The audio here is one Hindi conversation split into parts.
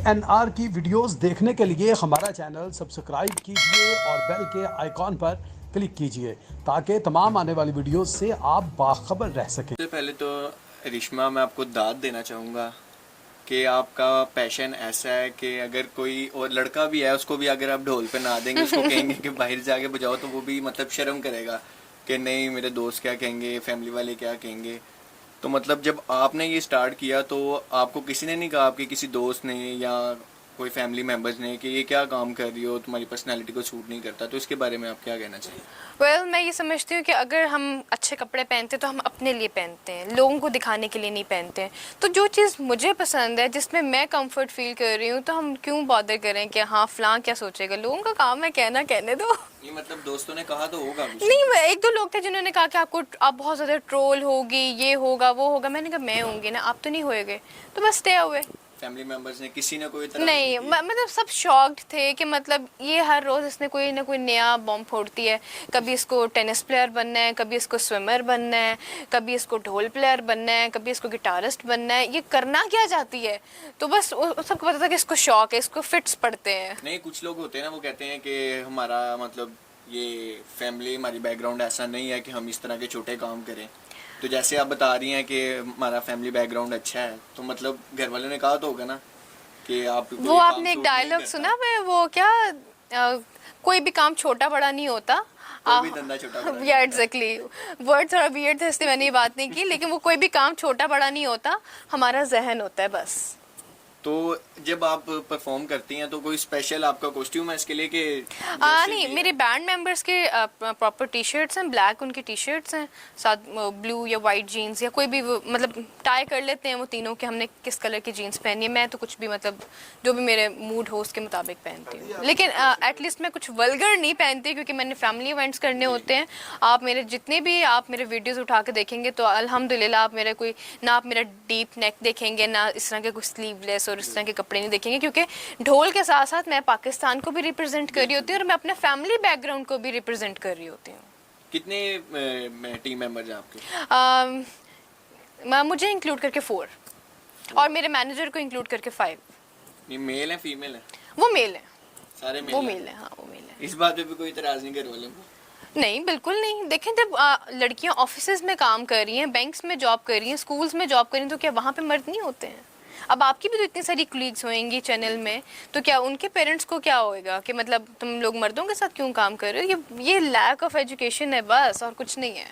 DNR की वीडियोस देखने के लिए हमारा चैनल सब्सक्राइब कीजिए और बेल के आइकॉन पर क्लिक कीजिए ताकि तमाम आने वाली वीडियोस से आप बाखबर रह सकें। सबसे पहले तो रिश्मा मैं आपको दाद देना चाहूँगा कि आपका पैशन ऐसा है कि अगर कोई और लड़का भी है उसको भी अगर आप ढोल पे ना देंगे उसको कहेंगे कि बाहर जाके बजाओ तो वो भी मतलब शर्म करेगा कि नहीं मेरे दोस्त क्या कहेंगे, फैमिली वाले क्या कहेंगे। तो मतलब जब आपने ये स्टार्ट किया तो आपको किसी ने नहीं कहा, आपके किसी दोस्त ने या कोई फैमिली मेम्बर्स ने कि ये क्या काम कर रही हो, तुम्हारी पर्सनालिटी को सूट नहीं करता, तो इसके बारे में आप क्या कहना चाहिए? मैं ये समझती हूँ कि अगर हम अच्छे कपड़े पहनते हैं तो हम अपने लिए पहनते हैं, लोगों को दिखाने के लिए नहीं पहनते हैं। तो जो चीज़ मुझे पसंद है, जिसमें मैं कंफर्ट फील कर रही हूँ, तो हम क्यों बॉदर करें कि हाँ फलां क्या सोचेगा। लोगों का काम है कहना, कहने दो। ये मतलब दोस्तों ने कहा तो होगा कुछ? नहीं, एक दो लोग थे जिन्होंने कहा कि आप बहुत ज़्यादा ट्रोल होगी, ये होगा वो होगा। मैंने कहा मैं होंगी ना, आप तो नहीं होएगे, तो बस स्टे अवे। फैमिली मेंबर्स ने किसी ने कोई तरह नहीं, मतलब सब शॉक्ड थे कि मतलब ये हर रोज़ इसने कोई ना कोई नया बॉम्ब फोड़ती है। कभी इसको टेनिस प्लेयर बनना है, कभी इसको स्विमर बनना है, कभी इसको ढोल प्लेयर बनना है, कभी इसको गिटारिस्ट बनना है। ये करना क्या चाहती है? तो बस सबको पता था कि इसको शौक है, इसको फिट्स पड़ते हैं। नहीं, कुछ लोग होते हैं ना, वो कहते हैं कि हमारा मतलब ये फैमिली, हमारी बैकग्राउंड ऐसा नहीं है कि हम इस तरह के छोटे काम करें। तो जैसे आप बता रही हैं कि हमारा फैमिली बैकग्राउंड अच्छा है, तो मतलब घर वालों ने कहा तो होगा ना कि आप वो आपने एक डायलॉग सुना है, वो क्या कोई भी काम छोटा बड़ा नहीं होता, कोई भी धंधा छोटा बड़ा या एग्जैक्टली वर्ड थोड़ा वियर्ड था इसलिए मैंने ये बात नहीं की, लेकिन वो कोई भी काम छोटा बड़ा नहीं होता, हमारा जहन होता है बस। तो जब आप परफॉर्म करती हैं तो कोई स्पेशल आपका कॉस्ट्यूम है इसके लिए कि नहीं, मेरे बैंड मेंबर्स के प्रॉपर टी शर्ट्स हैं, ब्लैक उनकी टी शर्ट्स हैं, साथ ब्लू या वाइट जीन्स या कोई भी मतलब टाई कर लेते हैं वो तीनों के हमने किस कलर की जीन्स पहनी है। मैं तो कुछ भी मतलब जो भी मेरे मूड हो उसके मुताबिक पहनती हूँ, लेकिन एटलीस्ट मैं कुछ वल्गर नहीं पहनती क्योंकि मैंने फैमिली इवेंट्स करने होते हैं। आप मेरे जितने भी आप मेरे वीडियोज़ उठा के देखेंगे तो अल्हम्दुलिल्लाह आप मेरे कोई ना आप मेरा डीप नेक देखेंगे, ना इस तरह के कुछ स्लीवलेस और इस तरह के कपड़े नहीं देखेंगे, क्योंकि ढोल के साथ साथ मैं पाकिस्तान को भी रिप्रेजेंट कर रही होती हूँ और मैं अपने फैमिली बैकग्राउंड को भी रिप्रेजेंट कर रही होती हूँ। कितने टीम मेंबर्स हैं आपके? मुझे इंक्लूड करके 4 और मेरे मैनेजर को इंक्लूड करके 5। ये मेल है फीमेल है? वो मेल है। सारे मेल? वो मेल है, हाँ वो मेल है। इस बात पे भी कोई इतराज नहीं कर वाले? नहीं, बिल्कुल नहीं। देखें, जब लड़कियां ऑफिसेज में काम कर रही हैं, बैंक्स में जॉब कर रही हैं, स्कूल्स में जॉब कर रही हैं, तो क्या वहाँ पे मर्द नहीं होते हैं? अब आपकी भी तो इतनी सारी कलीग्स होंगी चैनल में, तो क्या उनके पेरेंट्स को क्या होएगा कि मतलब तुम लोग मर्दों के साथ क्यों काम कर रहे हो? ये लैक ऑफ एजुकेशन है बस, और कुछ नहीं है।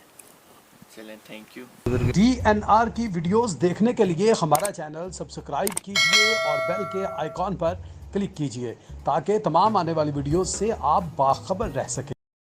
चलें, थैंक यू। DNR की वीडियोस देखने के लिए हमारा चैनल सब्सक्राइब कीजिए और बेल के आइकॉन पर क्लिक कीजिए ताकि तमाम आने वाली वीडियोस से आप बाखबर रह सकें।